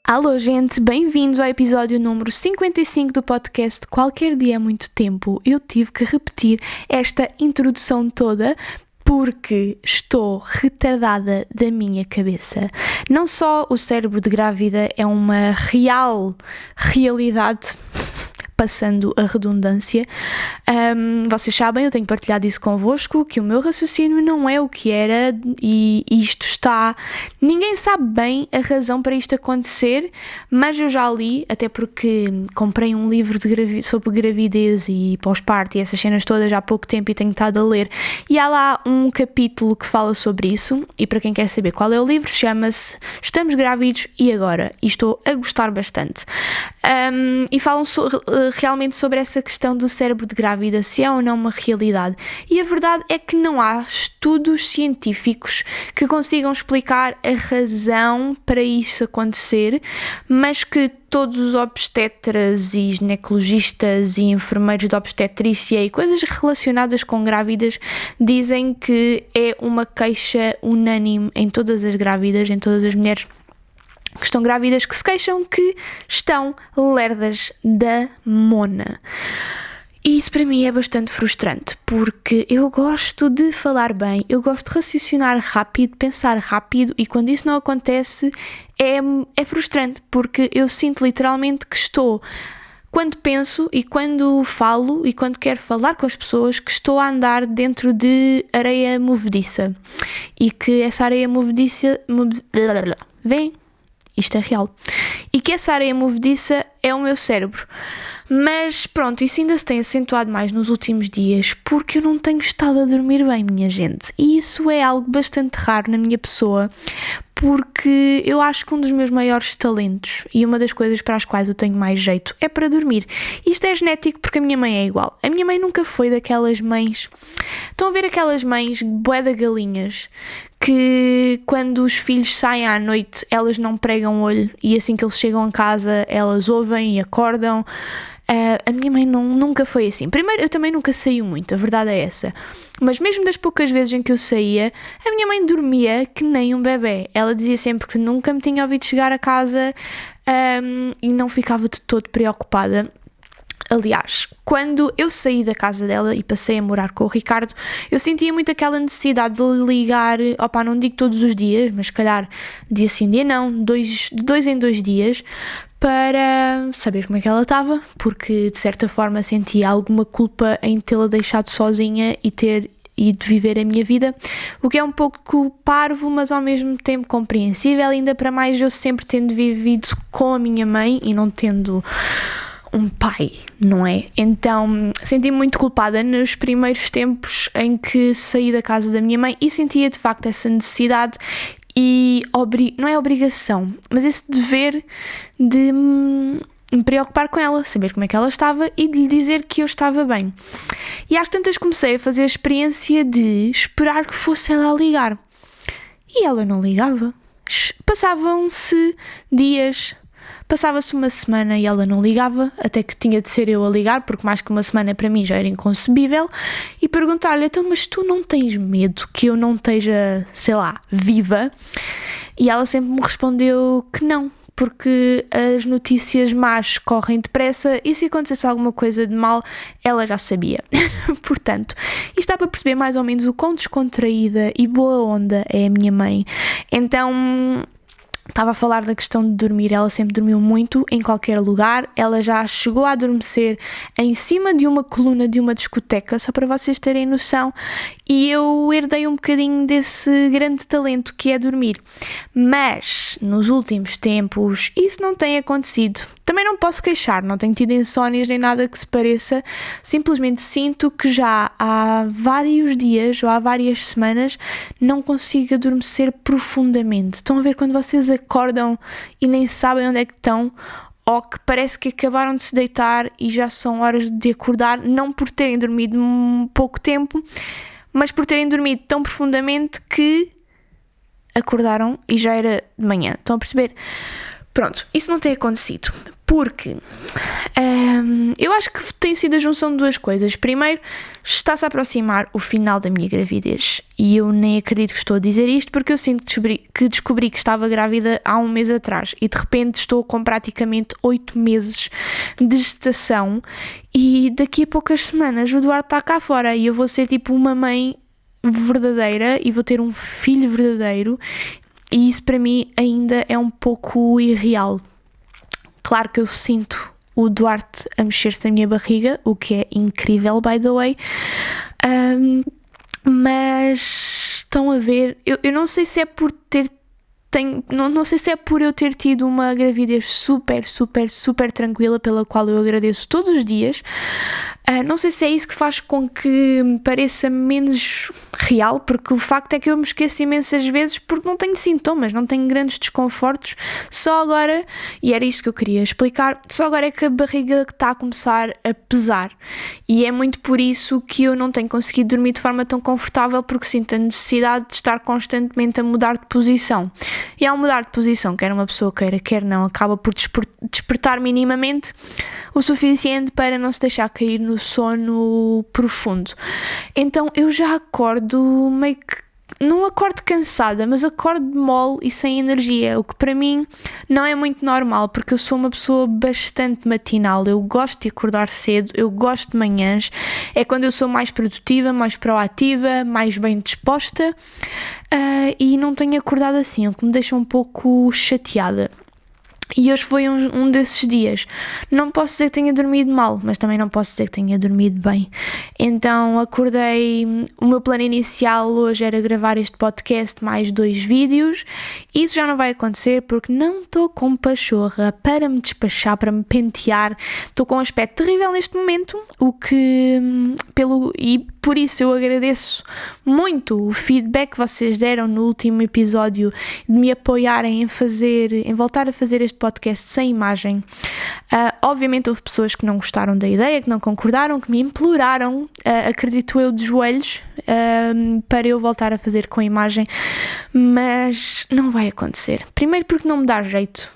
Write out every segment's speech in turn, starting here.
Alô gente, bem-vindos ao episódio número 55 do podcast Qualquer Dia é Muito Tempo. Eu tive que repetir esta introdução toda porque estou retardada da minha cabeça. Não só o cérebro de grávida é uma realidade, passando a redundância, vocês sabem, eu tenho partilhado isso convosco, que o meu raciocínio não é o que era e isto está... Ninguém sabe bem a razão para isto acontecer, mas eu já li, até porque comprei um livro sobre gravidez e pós-parto e essas cenas todas há pouco tempo e tenho estado a ler, e há lá um capítulo que fala sobre isso, e para quem quer saber qual é o livro, chama-se Estamos Grávidos e Agora, e estou a gostar bastante. E falam realmente sobre essa questão do cérebro de grávida, se é ou não uma realidade. E a verdade é que não há estudos científicos que consigam explicar a razão para isso acontecer, mas que todos os obstetras e ginecologistas e enfermeiros de obstetrícia e coisas relacionadas com grávidas dizem que é uma queixa unânime em todas as grávidas, em todas as mulheres que estão grávidas, que se queixam que estão lerdas da mona. E isso para mim é bastante frustrante, porque eu gosto de falar bem, eu gosto de raciocinar rápido, pensar rápido, e quando isso não acontece é frustrante, porque eu sinto literalmente que estou, quando penso e quando falo e quando quero falar com as pessoas, que estou a andar dentro de areia movediça, e que essa areia movediça... Vem... Isto é real. E que essa areia movediça é o meu cérebro. Mas pronto, isso ainda se tem acentuado mais nos últimos dias porque eu não tenho estado a dormir bem, minha gente. E isso é algo bastante raro na minha pessoa, porque eu acho que um dos meus maiores talentos e uma das coisas para as quais eu tenho mais jeito é para dormir. Isto é genético porque a minha mãe é igual. A minha mãe nunca foi daquelas mães... Estão a ver aquelas mães bué de galinhas que quando os filhos saem à noite elas não pregam o olho e assim que eles chegam a casa elas ouvem e acordam? A minha mãe nunca foi assim. Primeiro, eu também nunca saí muito, a verdade é essa. Mas mesmo das poucas vezes em que eu saía, a minha mãe dormia que nem um bebê. Ela dizia sempre que nunca me tinha ouvido chegar a casa e não ficava de todo preocupada. Aliás, quando eu saí da casa dela e passei a morar com o Ricardo, eu sentia muito aquela necessidade de ligar, não digo todos os dias, mas se calhar dia sim, dia não, de 2 em 2 dias, para saber como é que ela estava, porque de certa forma sentia alguma culpa em tê-la deixado sozinha e ter ido viver a minha vida, o que é um pouco parvo, mas ao mesmo tempo compreensível, ainda para mais eu sempre tendo vivido com a minha mãe e não tendo um pai, não é? Então senti-me muito culpada nos primeiros tempos em que saí da casa da minha mãe e sentia de facto essa necessidade e não é obrigação, mas esse dever de me preocupar com ela, saber como é que ela estava e de lhe dizer que eu estava bem. E às tantas comecei a fazer a experiência de esperar que fosse ela a ligar. E ela não ligava. Passavam-se dias... Passava-se uma semana e ela não ligava, até que tinha de ser eu a ligar, porque mais que uma semana para mim já era inconcebível, e perguntar-lhe, então, mas tu não tens medo que eu não esteja, sei lá, viva? E ela sempre me respondeu que não, porque as notícias más correm depressa e se acontecesse alguma coisa de mal, ela já sabia. Portanto, isto dá para perceber mais ou menos o quão descontraída e boa onda é a minha mãe. Então... Estava a falar da questão de dormir, ela sempre dormiu muito, em qualquer lugar, ela já chegou a adormecer em cima de uma coluna de uma discoteca, só para vocês terem noção, e eu herdei um bocadinho desse grande talento que é dormir. Mas, nos últimos tempos, isso não tem acontecido. Também não posso queixar, não tenho tido insónias nem nada que se pareça, simplesmente sinto que já há vários dias ou há várias semanas não consigo adormecer profundamente. Estão a ver quando vocês acordam e nem sabem onde é que estão, ou que parece que acabaram de se deitar e já são horas de acordar, não por terem dormido pouco tempo, mas por terem dormido tão profundamente que acordaram e já era de manhã. Estão a perceber? Pronto, isso não tem acontecido, porque eu acho que tem sido a junção de duas coisas. Primeiro, está-se a aproximar o final da minha gravidez e eu nem acredito que estou a dizer isto, porque eu sinto que descobri que estava grávida há um mês atrás e de repente estou com praticamente 8 meses de gestação e daqui a poucas semanas o Duarte está cá fora e eu vou ser tipo uma mãe verdadeira e vou ter um filho verdadeiro, e isso para mim ainda é um pouco irreal. Claro que eu sinto o Duarte a mexer-se na minha barriga, o que é incrível, by the way, mas estão a ver, eu não sei se é por não sei se é por eu ter tido uma gravidez super, super, super tranquila, pela qual eu agradeço todos os dias. Não sei se é isso que faz com que me pareça menos real, porque o facto é que eu me esqueço imensas vezes porque não tenho sintomas, não tenho grandes desconfortos, só agora, e era isto que eu queria explicar, só agora é que a barriga está a começar a pesar, e é muito por isso que eu não tenho conseguido dormir de forma tão confortável, porque sinto a necessidade de estar constantemente a mudar de posição, e ao mudar de posição, quer uma pessoa queira, quer não, acaba por despertar minimamente o suficiente para não se deixar cair no sono profundo. Então eu já acordo meio que, não acordo cansada, mas acordo mole e sem energia, o que para mim não é muito normal, porque eu sou uma pessoa bastante matinal, eu gosto de acordar cedo, eu gosto de manhãs, é quando eu sou mais produtiva, mais proativa, mais bem disposta, e não tenho acordado assim, o que me deixa um pouco chateada. E hoje foi um desses dias. Não posso dizer que tenha dormido mal, mas também não posso dizer que tenha dormido bem. Então acordei, o meu plano inicial hoje era gravar este podcast mais 2 vídeos. Isso já não vai acontecer porque não estou com pachorra para me despachar, para me pentear. Estou com um aspecto terrível neste momento, e por isso eu agradeço muito o feedback que vocês deram no último episódio, de me apoiarem em voltar a fazer este podcast sem imagem. Obviamente houve pessoas que não gostaram da ideia, que não concordaram, que me imploraram, acredito eu, de joelhos, para eu voltar a fazer com imagem, mas não vai acontecer. Primeiro porque não me dá jeito,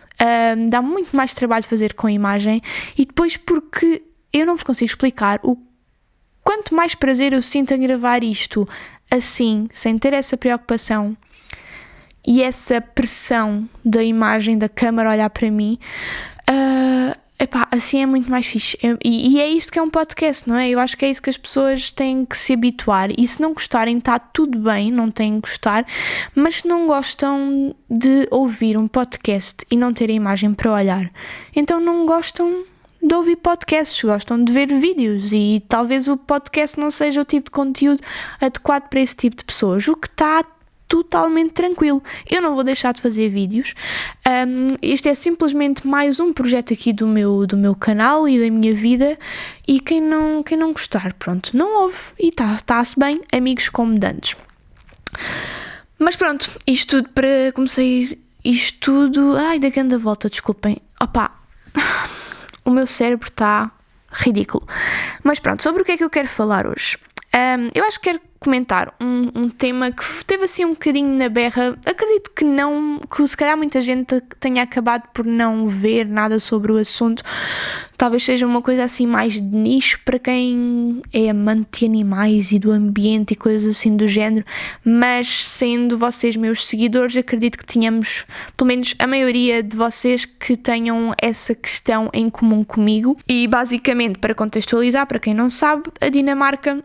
dá muito mais trabalho fazer com imagem, e depois porque eu não vos consigo explicar quanto mais prazer eu sinto em gravar isto assim, sem ter essa preocupação e essa pressão da imagem, da câmara olhar para mim, assim é muito mais fixe. E é isto que é um podcast, não é? Eu acho que é isso que as pessoas têm que se habituar, e se não gostarem está tudo bem, não têm que gostar, mas se não gostam de ouvir um podcast e não ter a imagem para olhar, então não gostam de ouvir podcasts, gostam de ver vídeos, e talvez o podcast não seja o tipo de conteúdo adequado para esse tipo de pessoas, o que está totalmente tranquilo. Eu não vou deixar de fazer vídeos, este é simplesmente mais um projeto aqui do meu canal e da minha vida, e quem não gostar, pronto, não ouve, e está-se bem, amigos como dantes. Mas pronto, isto tudo para... comecei isto tudo... Ai, da grande volta, desculpem. O meu cérebro está ridículo. Mas pronto, sobre o que é que eu quero falar hoje? Eu acho que quero comentar um tema que teve assim um bocadinho na berra. Acredito que se calhar muita gente tenha acabado por não ver nada sobre o assunto. Talvez seja uma coisa assim mais de nicho para quem é amante de animais e do ambiente e coisas assim do género, mas sendo vocês meus seguidores, acredito que tenhamos, pelo menos a maioria de vocês, que tenham essa questão em comum comigo. E basicamente, para contextualizar, para quem não sabe, a Dinamarca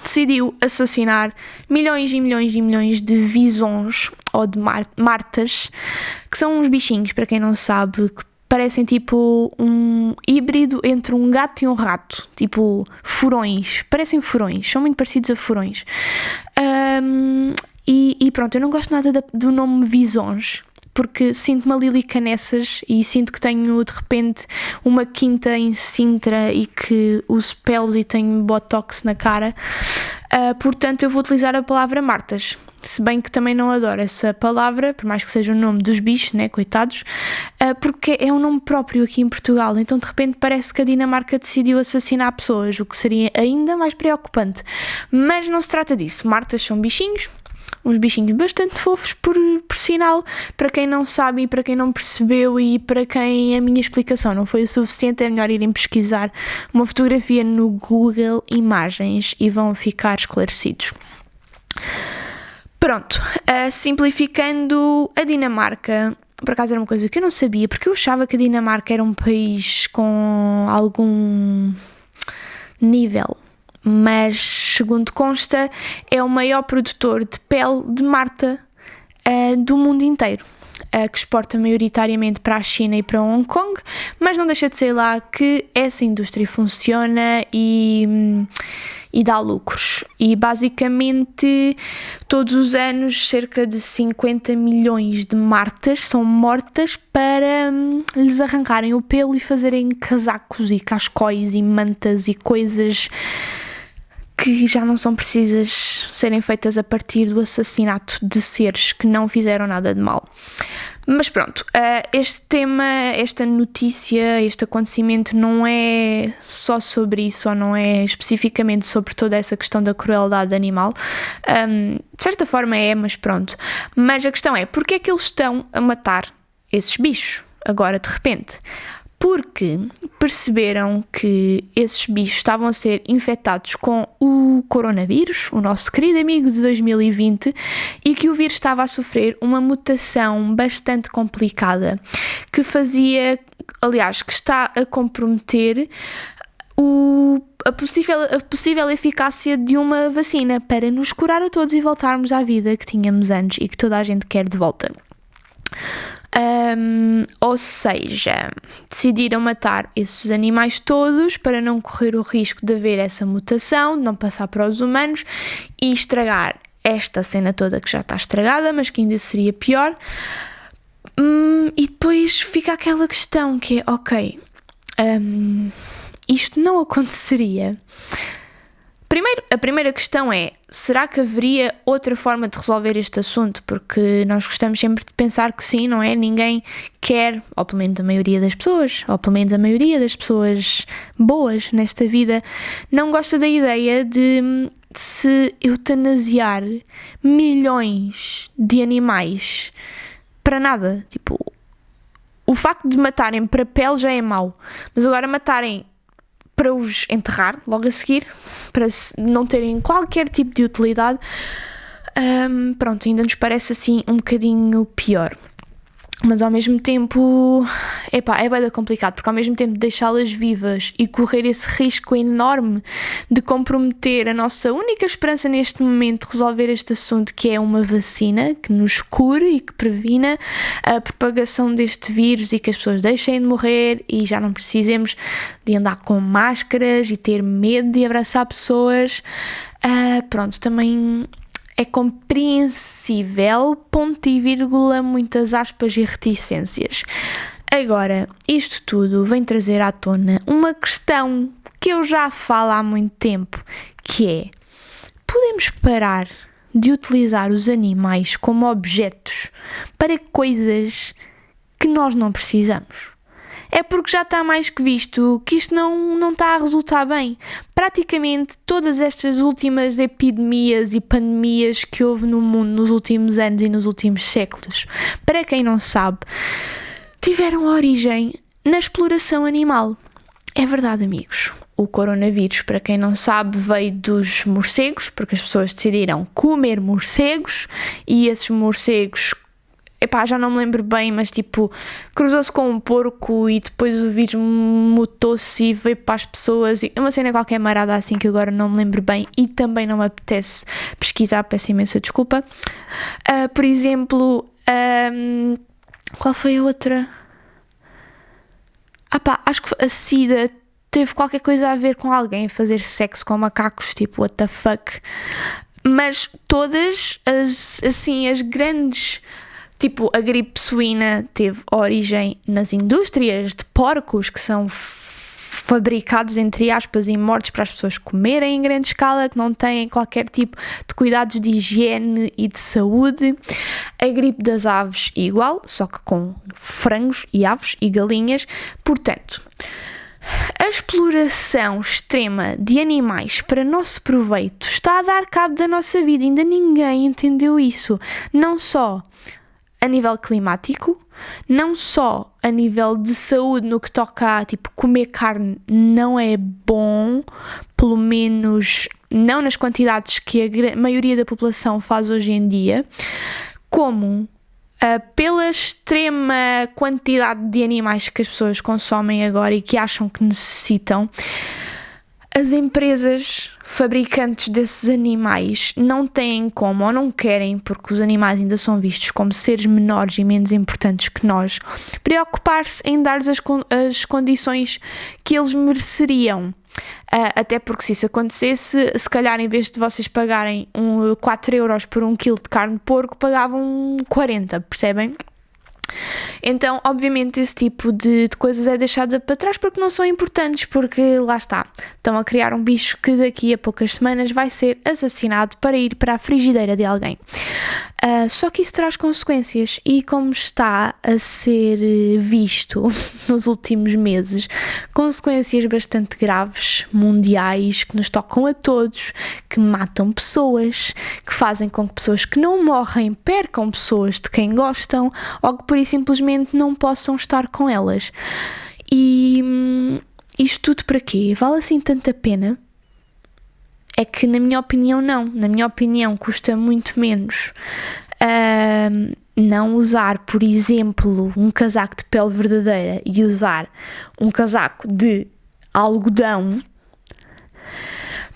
decidiu assassinar milhões e milhões e milhões de visões ou de martas, que são uns bichinhos, para quem não sabe, que parecem tipo um híbrido entre um gato e um rato, tipo furões, parecem furões, são muito parecidos a furões. E pronto, eu não gosto nada do nome visões, porque sinto-me a Lili Canessas e sinto que tenho de repente uma quinta em Sintra e que uso peles e tenho botox na cara. Portanto eu vou utilizar a palavra martas, se bem que também não adoro essa palavra, por mais que seja o nome dos bichos, né, coitados, porque é um nome próprio aqui em Portugal, então de repente parece que a Dinamarca decidiu assassinar pessoas, o que seria ainda mais preocupante. Mas não se trata disso, martas são bichinhos, uns bichinhos bastante fofos, por sinal, para quem não sabe e para quem não percebeu e para quem a minha explicação não foi o suficiente, é melhor irem pesquisar uma fotografia no Google Imagens e vão ficar esclarecidos. Pronto, simplificando, a Dinamarca, por acaso era uma coisa que eu não sabia, porque eu achava que a Dinamarca era um país com algum nível, mas segundo consta é o maior produtor de pele de marta do mundo inteiro, que exporta maioritariamente para a China e para Hong Kong, mas não deixa de ser lá que essa indústria funciona e dá lucros. E basicamente todos os anos cerca de 50 milhões de martas são mortas para lhes arrancarem o pelo e fazerem casacos e cascóis e mantas e coisas que já não são precisas serem feitas a partir do assassinato de seres que não fizeram nada de mal. Mas pronto, este tema, esta notícia, este acontecimento não é só sobre isso, ou não é especificamente sobre toda essa questão da crueldade animal. De certa forma é, mas pronto. Mas a questão é, porquê é que eles estão a matar esses bichos agora de repente? Porque perceberam que esses bichos estavam a ser infectados com o coronavírus, o nosso querido amigo de 2020, e que o vírus estava a sofrer uma mutação bastante complicada, que fazia, aliás, que está a comprometer a possível eficácia de uma vacina para nos curar a todos e voltarmos à vida que tínhamos antes e que toda a gente quer de volta. Ou seja, decidiram matar esses animais todos para não correr o risco de haver essa mutação, de não passar para os humanos e estragar esta cena toda que já está estragada, mas que ainda seria pior. E depois fica aquela questão que é, ok, isto não aconteceria. A primeira questão é, será que haveria outra forma de resolver este assunto? Porque nós gostamos sempre de pensar que sim, não é? Ninguém quer, ou pelo menos a maioria das pessoas, boas nesta vida, não gosta da ideia de se eutanasiar milhões de animais para nada. Tipo, o facto de matarem para pele já é mau, mas agora matarem para os enterrar logo a seguir, para não terem qualquer tipo de utilidade, pronto, ainda nos parece assim um bocadinho pior. Mas ao mesmo tempo, é bem complicado, porque ao mesmo tempo de deixá-las vivas e correr esse risco enorme de comprometer a nossa única esperança neste momento de resolver este assunto, que é uma vacina que nos cure e que previna a propagação deste vírus e que as pessoas deixem de morrer e já não precisemos de andar com máscaras e ter medo de abraçar pessoas, pronto, também é compreensível, ponto e vírgula, muitas aspas e reticências. Agora, isto tudo vem trazer à tona uma questão que eu já falo há muito tempo, que é, podemos parar de utilizar os animais como objetos para coisas que nós não precisamos? É porque já está mais que visto que isto não está a resultar bem. Praticamente todas estas últimas epidemias e pandemias que houve no mundo nos últimos anos e nos últimos séculos, para quem não sabe, tiveram origem na exploração animal. É verdade, amigos. O coronavírus, para quem não sabe, veio dos morcegos, porque as pessoas decidiram comer morcegos e esses morcegos, já não me lembro bem, mas tipo, cruzou-se com um porco e depois o vírus mutou-se e veio para as pessoas. É uma cena qualquer marada assim que agora não me lembro bem e também não me apetece pesquisar, peço imensa desculpa. Por exemplo, qual foi a outra? Acho que a SIDA teve qualquer coisa a ver com alguém a fazer sexo com macacos, tipo, what the fuck. Mas todas as grandes... Tipo, a gripe suína teve origem nas indústrias de porcos que são fabricados, entre aspas, e mortos para as pessoas comerem em grande escala, que não têm qualquer tipo de cuidados de higiene e de saúde. A gripe das aves igual, só que com frangos e aves e galinhas. Portanto, A exploração extrema de animais para nosso proveito está a dar cabo da nossa vida. Ainda ninguém entendeu isso. Não só a nível climático, não só a nível de saúde, no que toca a tipo, comer carne não é bom, pelo menos não nas quantidades que a maioria da população faz hoje em dia, como pela extrema quantidade de animais que as pessoas consomem agora e que acham que necessitam. As empresas fabricantes desses animais não têm como, ou não querem, porque os animais ainda são vistos como seres menores e menos importantes que nós, preocupar-se em dar-lhes as condições que eles mereceriam. Até porque se isso acontecesse, se calhar em vez de vocês pagarem 4 euros por 1 quilo de carne de porco, pagavam 40, percebem? Então, obviamente, esse tipo de coisas é deixada para trás porque não são importantes, porque lá está, estão a criar um bicho que daqui a poucas semanas vai ser assassinado para ir para a frigideira de alguém. Só que isso traz consequências e, como está a ser visto nos últimos meses, consequências bastante graves, mundiais, que nos tocam a todos, que matam pessoas, que fazem com que pessoas que não morrem percam pessoas de quem gostam ou que por isso simplesmente não possam estar com elas. E isto tudo para quê? Vale assim tanta pena? É que, na minha opinião, não. Na minha opinião, custa muito menos não usar, por exemplo, um casaco de pele verdadeira e usar um casaco de algodão.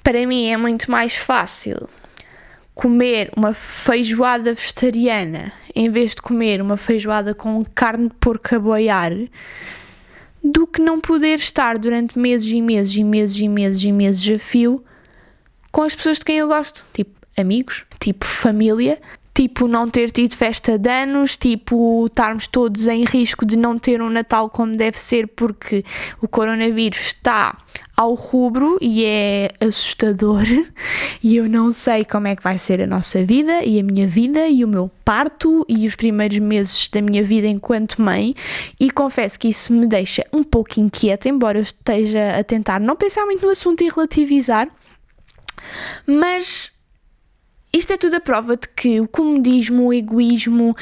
Para mim é muito mais fácil comer uma feijoada vegetariana em vez de comer uma feijoada com carne de porco a boiar, do que não poder estar durante meses e meses e meses e meses e meses a fio com as pessoas de quem eu gosto, tipo amigos, tipo família, tipo não ter tido festa de anos, tipo estarmos todos em risco de não ter um Natal como deve ser porque o coronavírus está ao rubro e é assustador e eu não sei como é que vai ser a nossa vida e a minha vida e o meu parto e os primeiros meses da minha vida enquanto mãe, e confesso que isso me deixa um pouco inquieta, embora eu esteja a tentar não pensar muito no assunto e relativizar. Mas isto é tudo a prova de que o comodismo, o egoísmo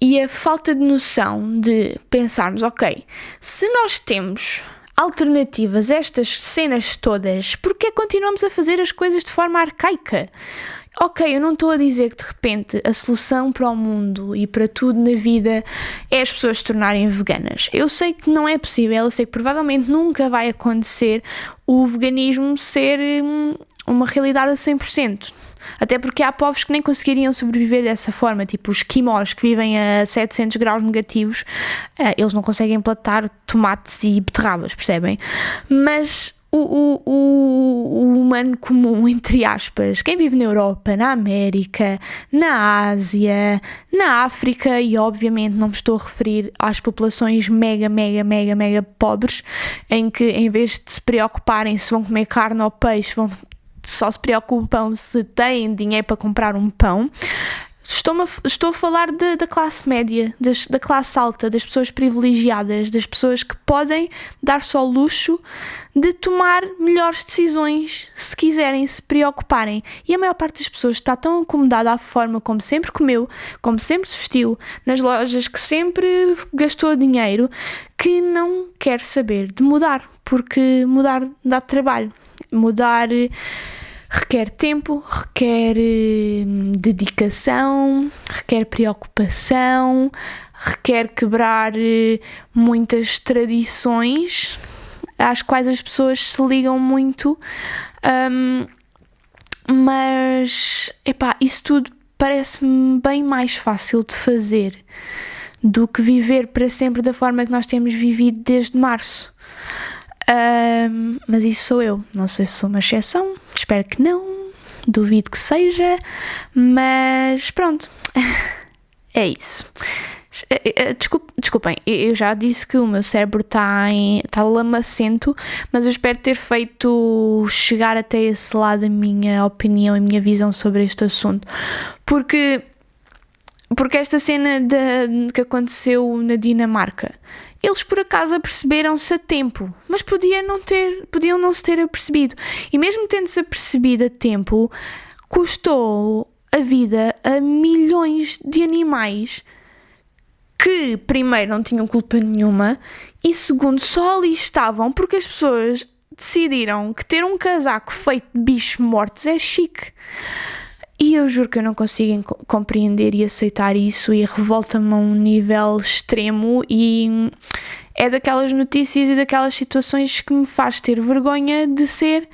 e a falta de noção de pensarmos, ok, se nós temos alternativas a estas cenas todas, porque continuamos a fazer as coisas de forma arcaica? Ok, eu não estou a dizer que de repente a solução para o mundo e para tudo na vida é as pessoas se tornarem veganas. Eu sei que não é possível, eu sei que provavelmente nunca vai acontecer o veganismo ser uma realidade a 100%. Até porque há povos que nem conseguiriam sobreviver dessa forma, tipo os esquimós que vivem a 700 graus negativos, eles não conseguem plantar tomates e beterrabas, percebem? Mas o humano comum, entre aspas, quem vive na Europa, na América, na Ásia, na África, e obviamente não me estou a referir às populações mega pobres, em que em vez de se preocuparem se vão comer carne ou peixe, só se preocupam se têm dinheiro para comprar um pão. Estou a falar da classe média, da classe alta, das pessoas privilegiadas, das pessoas que podem dar-se ao luxo de tomar melhores decisões se quiserem, se preocuparem. E a maior parte das pessoas está tão acomodada à forma como sempre comeu, como sempre se vestiu, nas lojas que sempre gastou dinheiro, que não quer saber de mudar, porque mudar dá trabalho. Mudar requer tempo, requer dedicação, requer preocupação, requer quebrar muitas tradições às quais as pessoas se ligam muito, mas isso tudo parece-me bem mais fácil de fazer do que viver para sempre da forma que nós temos vivido desde março. Mas isso sou eu, não sei se sou uma exceção, espero que não, duvido que seja, mas pronto, é isso. Desculpem, eu já disse que o meu cérebro está lamacento, mas eu espero ter feito chegar até esse lado a minha opinião e a minha visão sobre este assunto, porque Porque esta cena que aconteceu na Dinamarca, eles por acaso aperceberam-se a tempo, mas podiam não se ter apercebido. E mesmo tendo-se apercebido a tempo, custou a vida a milhões de animais que, primeiro, não tinham culpa nenhuma e, segundo, só ali estavam porque as pessoas decidiram que ter um casaco feito de bichos mortos é chique. E eu juro que eu não consigo compreender e aceitar isso, e revolta-me a um nível extremo, e é daquelas notícias e daquelas situações que me faz ter vergonha de ser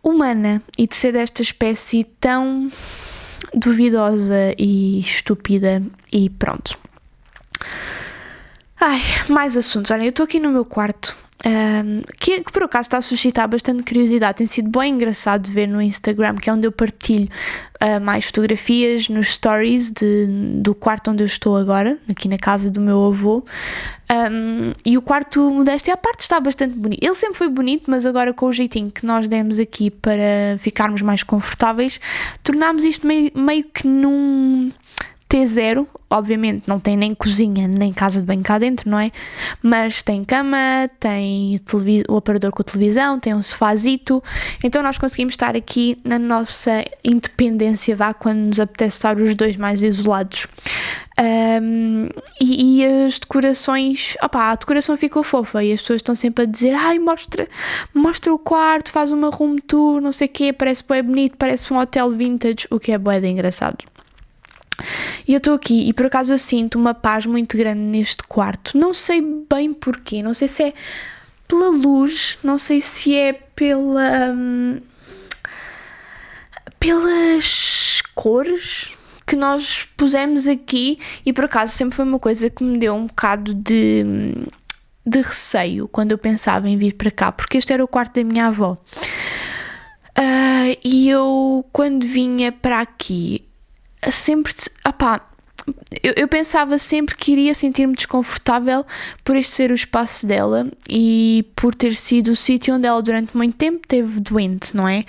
humana e de ser desta espécie tão duvidosa e estúpida. E pronto. Ai, mais assuntos. Olha, eu estou aqui no meu quarto, que por acaso está a suscitar bastante curiosidade. Tem sido bem engraçado de ver no Instagram, que é onde eu partilho mais fotografias nos stories do quarto onde eu estou agora, aqui na casa do meu avô. E o quarto, modéstia à parte, está bastante bonito. Ele sempre foi bonito, mas agora com o jeitinho que nós demos aqui para ficarmos mais confortáveis, tornámos isto meio que num T0. Obviamente não tem nem cozinha nem casa de banho cá dentro, não é? Mas tem cama, tem o aparador com a televisão, tem um sofazito. Então nós conseguimos estar aqui na nossa independência, quando nos apetece estar os dois mais isolados. E as decorações, a decoração ficou fofa e as pessoas estão sempre a dizer: ai, mostra o quarto, faz uma room tour, não sei o quê, parece bem bonito, parece um hotel vintage, o que é bué de engraçado. E eu estou aqui e por acaso eu sinto uma paz muito grande neste quarto. Não sei bem porquê, não sei se é pela luz, não sei se é pelas cores que nós pusemos aqui, e por acaso sempre foi uma coisa que me deu um bocado de receio quando eu pensava em vir para cá, porque este era o quarto da minha avó. E eu, quando vinha para aqui, sempre, eu pensava sempre que iria sentir-me desconfortável por este ser o espaço dela e por ter sido o sítio onde ela durante muito tempo esteve doente, não é?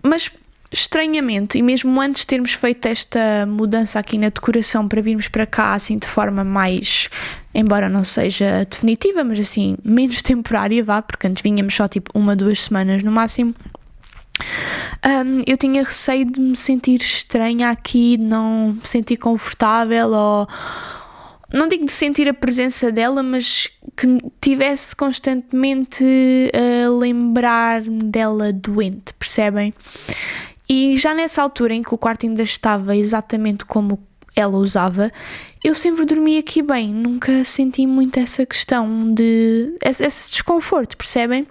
Mas estranhamente, e mesmo antes de termos feito esta mudança aqui na decoração para virmos para cá assim de forma mais, embora não seja definitiva, mas assim menos temporária, porque antes vinhamos só tipo 1-2 semanas no máximo, eu tinha receio de me sentir estranha aqui, de não me sentir confortável, ou não digo de sentir a presença dela, mas que tivesse constantemente a lembrar-me dela doente, percebem? E já nessa altura em que o quarto ainda estava exatamente como ela usava, eu sempre dormi aqui bem, nunca senti muito essa questão esse desconforto, percebem?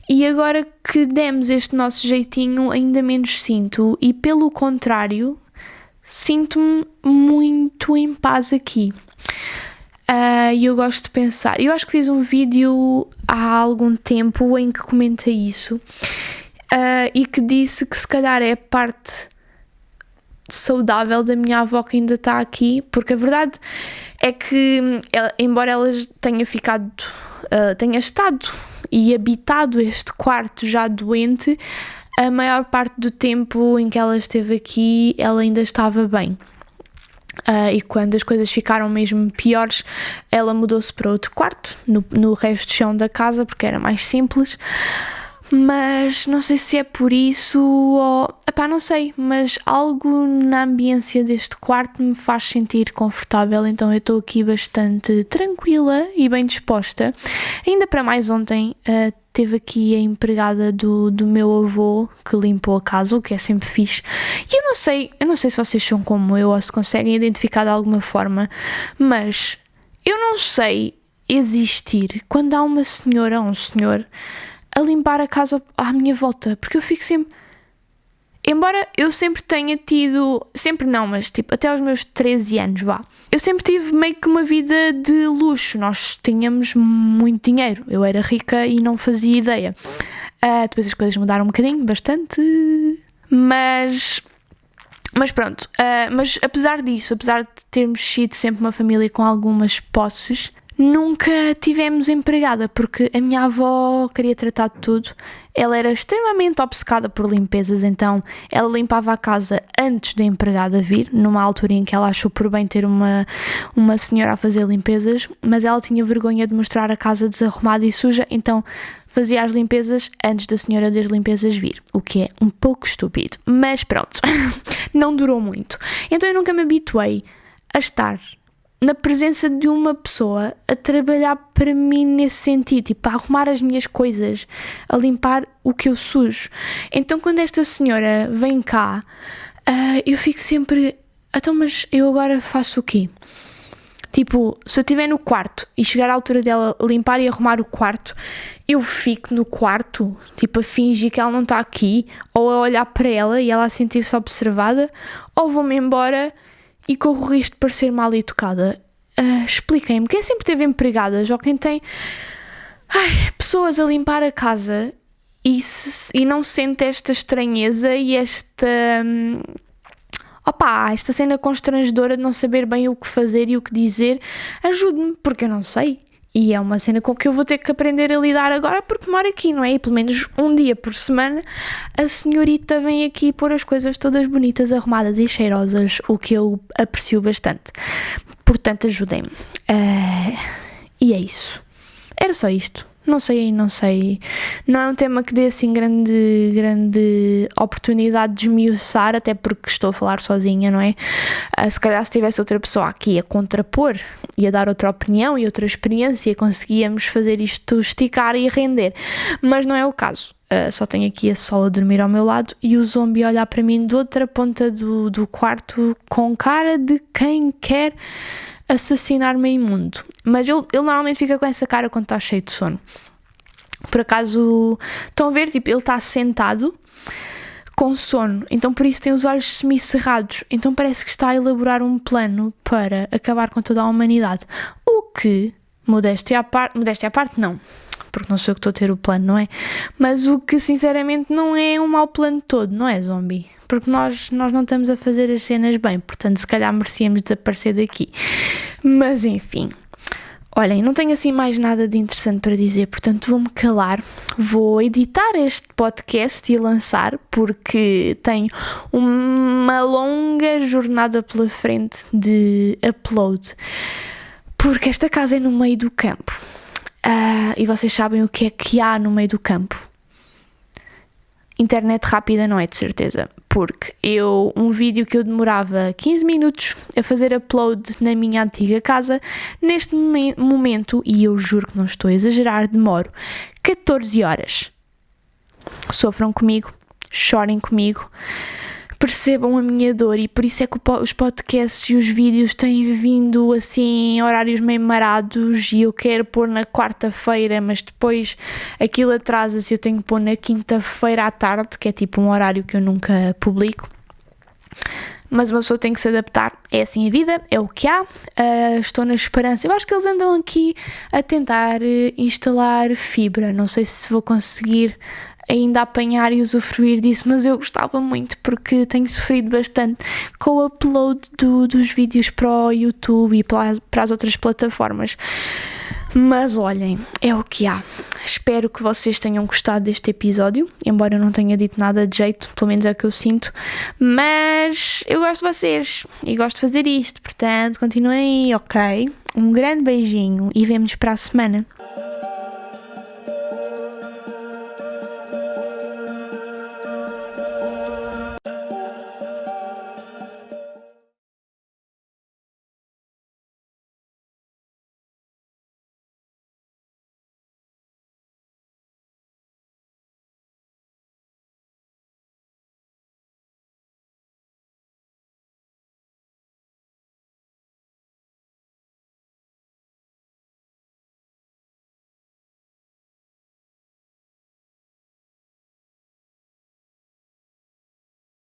E agora que demos este nosso jeitinho, ainda menos sinto, e pelo contrário, sinto-me muito em paz aqui. E eu gosto de pensar, eu acho que fiz um vídeo há algum tempo em que comentei isso, e que disse que se calhar é a parte saudável da minha avó que ainda está aqui, porque a verdade é que, embora ela tenha estado e habitado este quarto já doente, a maior parte do tempo em que ela esteve aqui, ela ainda estava bem. E quando as coisas ficaram mesmo piores, ela mudou-se para outro quarto, no resto do chão da casa, porque era mais simples. Mas não sei se é por isso ou... não sei, mas algo na ambiência deste quarto me faz sentir confortável, então eu estou aqui bastante tranquila e bem disposta. Ainda para mais ontem, teve aqui a empregada do meu avô que limpou a casa, o que é sempre fixe. E eu não sei se vocês são como eu ou se conseguem identificar de alguma forma, mas eu não sei existir quando há uma senhora ou um senhor a limpar a casa à minha volta, porque eu fico sempre... Embora eu sempre tenha tido... Sempre não, mas tipo, até aos meus 13 anos, eu sempre tive meio que uma vida de luxo. Nós tínhamos muito dinheiro. Eu era rica e não fazia ideia. Depois as coisas mudaram um bocadinho, bastante. Mas pronto. Mas apesar disso, apesar de termos sido sempre uma família com algumas posses, nunca tivemos empregada, porque a minha avó queria tratar de tudo. Ela era extremamente obcecada por limpezas, então ela limpava a casa antes da empregada vir, numa altura em que ela achou por bem ter uma senhora a fazer limpezas, mas ela tinha vergonha de mostrar a casa desarrumada e suja, então fazia as limpezas antes da senhora das limpezas vir, o que é um pouco estúpido, mas pronto, não durou muito. Então eu nunca me habituei a estar na presença de uma pessoa a trabalhar para mim nesse sentido, tipo, a arrumar as minhas coisas, a limpar o que eu sujo. Então quando esta senhora vem cá, eu fico sempre, então mas eu agora faço o quê? Tipo, se eu estiver no quarto e chegar à altura dela limpar e arrumar o quarto, eu fico no quarto, tipo, a fingir que ela não está aqui, ou a olhar para ela e ela a sentir-se observada, ou vou-me embora e corro o risco de parecer mal educada. Expliquem-me, quem sempre teve empregadas ou quem tem pessoas a limpar a casa e não sente esta estranheza e esta cena constrangedora de não saber bem o que fazer e o que dizer, ajude-me, porque eu não sei. E é uma cena com que eu vou ter que aprender a lidar agora porque moro aqui, não é? E pelo menos um dia por semana a senhorita vem aqui pôr as coisas todas bonitas, arrumadas e cheirosas, o que eu aprecio bastante. Portanto, ajudem-me. E é isso. Era só isto. Não sei. Não é um tema que dê assim grande oportunidade de esmiuçar, até porque estou a falar sozinha, não é? Se calhar se tivesse outra pessoa aqui a contrapor e a dar outra opinião e outra experiência, conseguíamos fazer isto esticar e render. Mas não é o caso. Só tenho aqui a Sol a dormir ao meu lado e o zombie a olhar para mim de outra ponta do quarto com cara de quem quer assassinar-me imundo. Mas ele normalmente fica com essa cara quando está cheio de sono. Por acaso, estão a ver? Tipo, ele está sentado com sono, então por isso tem os olhos semicerrados, então parece que está a elaborar um plano para acabar com toda a humanidade. O que, modéstia à parte não, porque não sou eu que estou a ter o plano, não é? Mas o que sinceramente não é um mau plano todo, não é, zombie? Porque nós não estamos a fazer as cenas bem, portanto se calhar merecíamos desaparecer daqui. Mas enfim, olhem, não tenho assim mais nada de interessante para dizer, portanto vou-me calar, vou editar este podcast e lançar, porque tenho uma longa jornada pela frente de upload, porque esta casa é no meio do campo. E vocês sabem o que é que há no meio do campo? Internet rápida não é, de certeza, porque um vídeo que eu demorava 15 minutos a fazer upload na minha antiga casa, neste momento, e eu juro que não estou a exagerar, demoro 14 horas. Sofram comigo, chorem comigo, percebam a minha dor, e por isso é que os podcasts e os vídeos têm vindo assim em horários meio marados e eu quero pôr na quarta-feira, mas depois aquilo atrasa-se, eu tenho que pôr na quinta-feira à tarde, que é tipo um horário que eu nunca publico. Mas uma pessoa tem que se adaptar, é assim a vida, é o que há. Estou na esperança, eu acho que eles andam aqui a tentar instalar fibra, não sei se vou conseguir ainda apanhar e usufruir disso, mas eu gostava muito porque tenho sofrido bastante com o upload dos vídeos para o YouTube e para as outras plataformas. Mas olhem, é o que há. Espero que vocês tenham gostado deste episódio, embora eu não tenha dito nada de jeito, pelo menos é o que eu sinto, mas eu gosto de vocês e gosto de fazer isto, portanto continuem aí, ok? Um grande beijinho e vemo-nos para a semana.